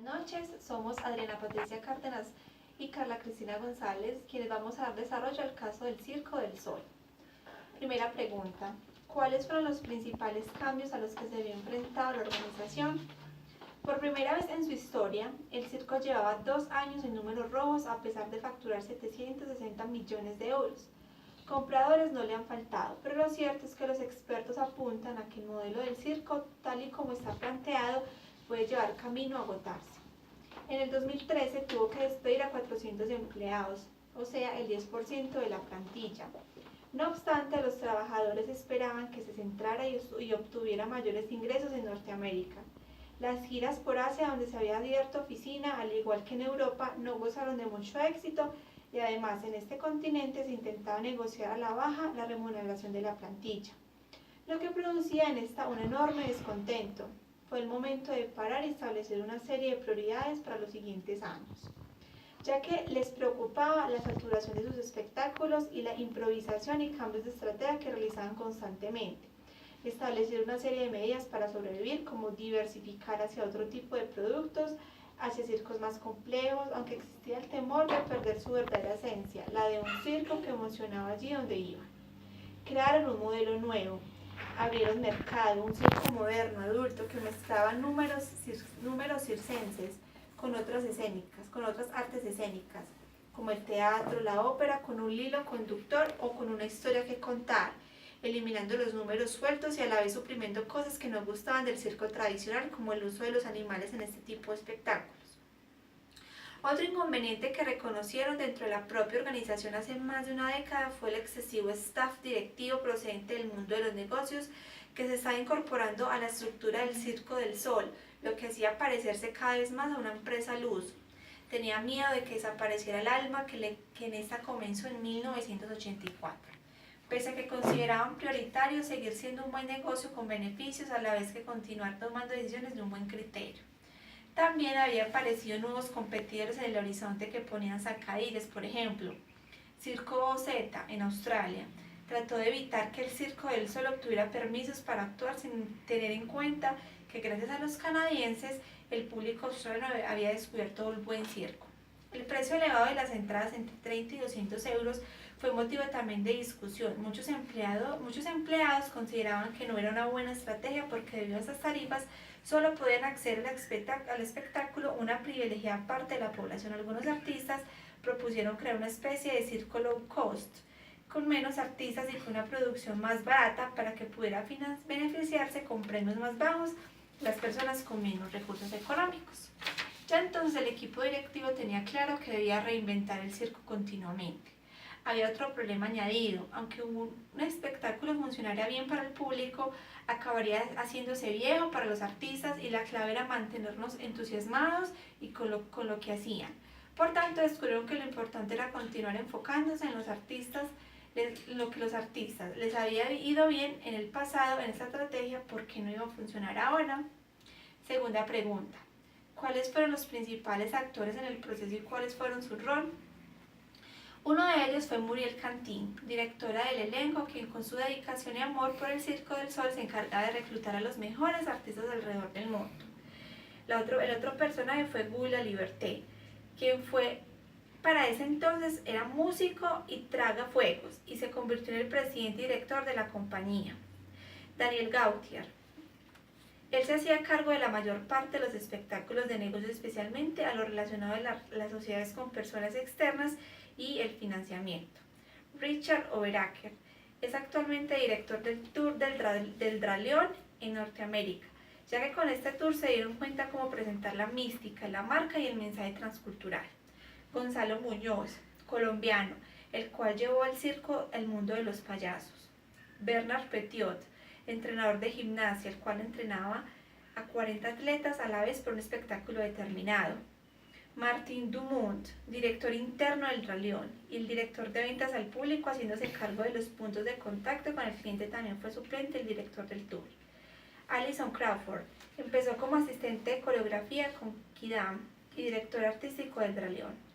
noches, somos Adriana Patricia Cárdenas y Carla Cristina González, quienes vamos a dar desarrollo al caso del Circo del Sol. Primera pregunta, ¿cuáles fueron los principales cambios a los que se vio enfrentada la organización? Por primera vez en su historia, el circo llevaba 2 años en números rojos a pesar de facturar 760 millones de euros. Compradores no le han faltado, pero lo cierto es que los expertos apuntan a que el modelo del circo, tal y como está planteado, puede llevar camino a agotarse. En el 2013 tuvo que despedir a 400 empleados, o sea, el 10% de la plantilla. No obstante, los trabajadores esperaban que se centrara y obtuviera mayores ingresos en Norteamérica. Las giras por Asia, donde se había abierto oficina, al igual que en Europa, no gozaron de mucho éxito y además en este continente se intentaba negociar a la baja la remuneración de la plantilla, lo que producía en esta un enorme descontento. Fue el momento de parar y establecer una serie de prioridades para los siguientes años, ya que les preocupaba la saturación de sus espectáculos y la improvisación y cambios de estrategia que realizaban constantemente. Establecer una serie de medidas para sobrevivir, como diversificar hacia otro tipo de productos, hacia circos más complejos, aunque existía el temor de perder su verdadera esencia, la de un circo que emocionaba allí donde iban. Crearon un modelo nuevo, abrieron mercado, un circo moderno, adulto, que mezclaba números circenses con otras artes escénicas, como el teatro, la ópera, con un hilo conductor o con una historia que contar, eliminando los números sueltos y a la vez suprimiendo cosas que no gustaban del circo tradicional, como el uso de los animales en este tipo de espectáculos. Otro inconveniente que reconocieron dentro de la propia organización hace más de una década fue el excesivo staff directivo procedente del mundo de los negocios que se estaba incorporando a la estructura del Circo del Sol, lo que hacía parecerse cada vez más a una empresa luz. Tenía miedo de que desapareciera el alma que en esta comenzó en 1984. Pese a que consideraban prioritario seguir siendo un buen negocio con beneficios a la vez que continuar tomando decisiones de un buen criterio. También había aparecido nuevos competidores en el horizonte que ponían zancadillas, por ejemplo, Circo Z en Australia trató de evitar que el Circo del Sol obtuviera permisos para actuar sin tener en cuenta que gracias a los canadienses el público australiano había descubierto el buen circo. El precio elevado de las entradas entre 30 y 200 euros fue motivo también de discusión. Muchos empleados consideraban que no era una buena estrategia porque debido a esas tarifas solo podían acceder al espectáculo una privilegiada parte de la población. Algunos artistas propusieron crear una especie de circo low cost, con menos artistas y con una producción más barata para que pudiera beneficiarse con premios más bajos las personas con menos recursos económicos. Ya entonces el equipo directivo tenía claro que debía reinventar el circo continuamente. Había otro problema añadido: aunque un espectáculo funcionaría bien para el público, acabaría haciéndose viejo para los artistas y la clave era mantenernos entusiasmados y con lo que hacían. Por tanto, descubrieron que lo importante era continuar enfocándose en los artistas, lo que los artistas les había ido bien en el pasado en esta estrategia, ¿por qué no iba a funcionar ahora? Segunda pregunta, ¿cuáles fueron los principales actores en el proceso y cuáles fueron su rol? Uno de ellos fue Muriel Cantín, directora del elenco, quien con su dedicación y amor por el Circo del Sol se encargaba de reclutar a los mejores artistas alrededor del mundo. El otro personaje fue Guy Laliberté, quien fue para ese entonces era músico y tragafuegos y se convirtió en el presidente y director de la compañía. Daniel Gautier. Él se hacía cargo de la mayor parte de los espectáculos de negocios, especialmente a lo relacionado a las sociedades con personas externas y el financiamiento. Richard Overacker es actualmente director del Tour del Draleón en Norteamérica, ya que con este tour se dieron cuenta cómo presentar la mística, la marca y el mensaje transcultural. Gonzalo Muñoz, colombiano, el cual llevó al circo al mundo de los payasos. Bernard Petiot, entrenador de gimnasia, el cual entrenaba a 40 atletas a la vez por un espectáculo determinado. Martin Dumont, director interno del Draleón, y el director de ventas al público, haciéndose cargo de los puntos de contacto con el cliente, también fue suplente el director del tour. Alison Crawford empezó como asistente de coreografía con Kidam y director artístico del Draleón.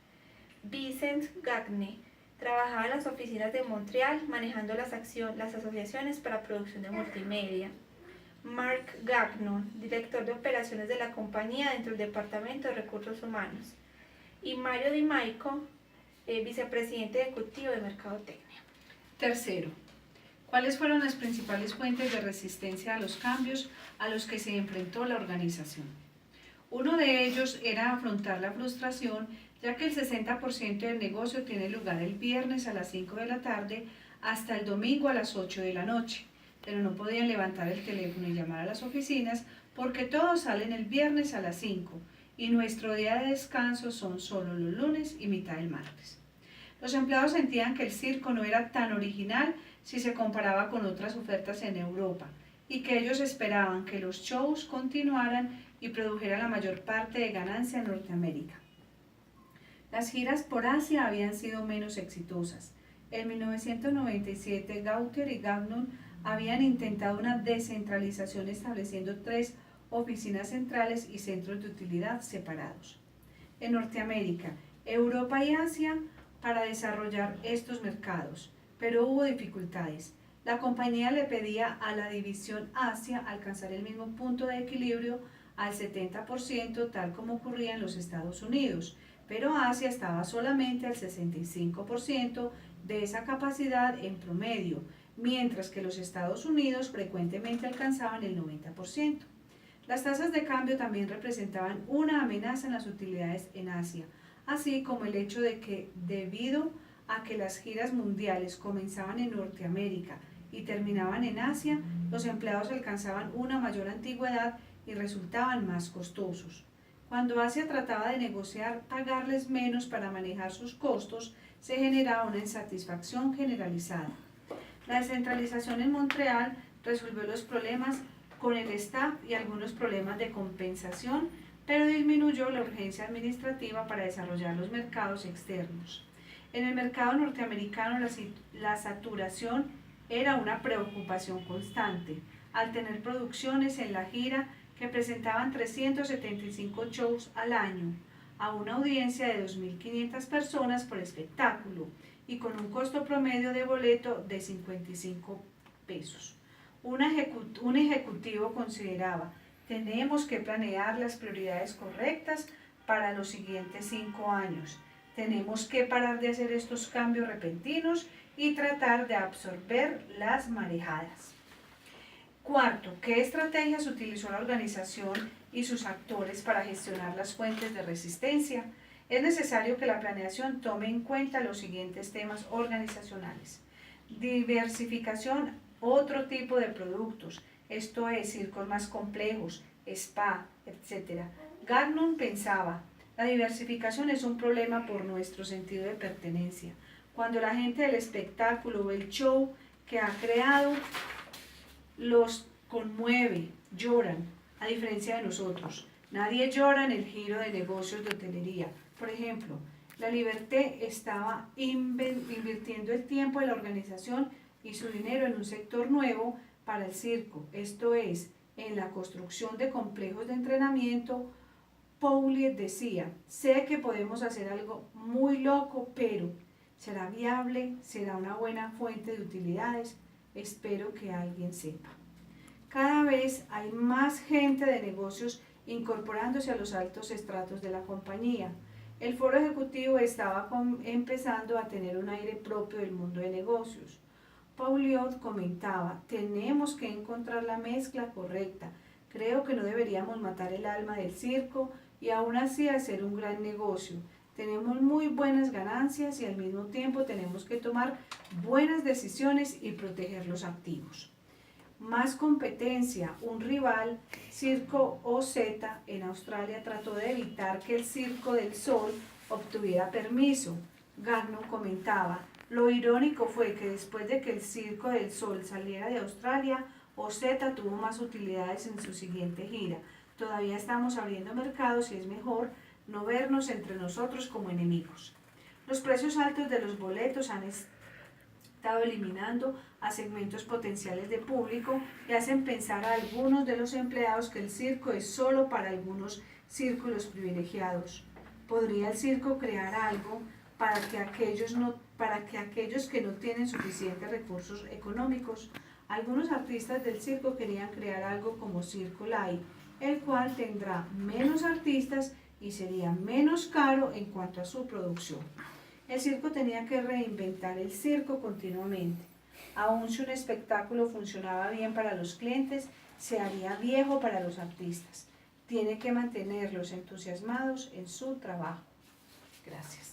Vincent Gagne trabajaba en las oficinas de Montreal manejando las asociaciones para producción de multimedia. Mark Gagnon, director de operaciones de la compañía dentro del Departamento de Recursos Humanos, y Mario Di Maico, vicepresidente ejecutivo de Mercadotecnia. Tercero, ¿cuáles fueron las principales fuentes de resistencia a los cambios a los que se enfrentó la organización? Uno de ellos era afrontar la frustración, ya que el 60% del negocio tiene lugar el viernes a las 5 de la tarde hasta el domingo a las 8 de la noche, pero no podían levantar el teléfono y llamar a las oficinas porque todos salen el viernes a las 5 y nuestro día de descanso son solo los lunes y mitad del martes. Los empleados sentían que el circo no era tan original si se comparaba con otras ofertas en Europa y que ellos esperaban que los shows continuaran y produjeran la mayor parte de ganancia en Norteamérica. Las giras por Asia habían sido menos exitosas. En 1997, Gautier y Gagnon habían intentado una descentralización estableciendo 3 oficinas centrales y centros de utilidad separados. En Norteamérica, Europa y Asia para desarrollar estos mercados, pero hubo dificultades. La compañía le pedía a la división Asia alcanzar el mismo punto de equilibrio al 70% tal como ocurría en los Estados Unidos, pero Asia estaba solamente al 65% de esa capacidad en promedio, mientras que los Estados Unidos frecuentemente alcanzaban el 90%. Las tasas de cambio también representaban una amenaza en las utilidades en Asia, así como el hecho de que, debido a que las giras mundiales comenzaban en Norteamérica y terminaban en Asia, los empleados alcanzaban una mayor antigüedad y resultaban más costosos. Cuando Asia trataba de negociar pagarles menos para manejar sus costos, se generaba una insatisfacción generalizada. La descentralización en Montreal resolvió los problemas con el staff y algunos problemas de compensación, pero disminuyó la urgencia administrativa para desarrollar los mercados externos. En el mercado norteamericano la saturación era una preocupación constante, al tener producciones en la gira que presentaban 375 shows al año, a una audiencia de 2.500 personas por espectáculo y con un costo promedio de boleto de 55 pesos. Un ejecutivo consideraba: tenemos que planear las prioridades correctas para los siguientes 5 años. Tenemos que parar de hacer estos cambios repentinos y tratar de absorber las marejadas. Cuarto, ¿qué estrategias utilizó la organización y sus actores para gestionar las fuentes de resistencia? Es necesario que la planeación tome en cuenta los siguientes temas organizacionales: diversificación, otro tipo de productos, esto es, circos más complejos, spa, etc. Gagnon pensaba: la diversificación es un problema por nuestro sentido de pertenencia. Cuando la gente del espectáculo ve el show que ha creado, los conmueve, lloran, a diferencia de nosotros. Nadie llora en el giro de negocios de hotelería. Por ejemplo, la Liberté estaba invirtiendo el tiempo de la organización y su dinero en un sector nuevo para el circo, esto es, en la construcción de complejos de entrenamiento. Pouliot decía: sé que podemos hacer algo muy loco, pero ¿será viable? ¿Será una buena fuente de utilidades? Espero que alguien sepa. Cada vez hay más gente de negocios incorporándose a los altos estratos de la compañía. El foro ejecutivo estaba empezando a tener un aire propio del mundo de negocios. Pouliot comentaba: tenemos que encontrar la mezcla correcta. Creo que no deberíamos matar el alma del circo y aún así hacer un gran negocio. Tenemos muy buenas ganancias y al mismo tiempo tenemos que tomar buenas decisiones y proteger los activos. Más competencia. Un rival, Circo OZ, en Australia trató de evitar que el Circo del Sol obtuviera permiso. Gagnon comentaba: lo irónico fue que después de que el Circo del Sol saliera de Australia, OZ tuvo más utilidades en su siguiente gira. Todavía estamos abriendo mercados y es mejor no vernos entre nosotros como enemigos. Los precios altos de los boletos han estado eliminando a segmentos potenciales de público y hacen pensar a algunos de los empleados que el circo es solo para algunos círculos privilegiados. ¿Podría el circo crear algo para que aquellos que no tienen suficientes recursos económicos? Algunos artistas del circo querían crear algo como Circo Light, el cual tendrá menos artistas y sería menos caro en cuanto a su producción. El circo tenía que reinventar el circo continuamente. Aun si un espectáculo funcionaba bien para los clientes, se haría viejo para los artistas. Tiene que mantenerlos entusiasmados en su trabajo. Gracias.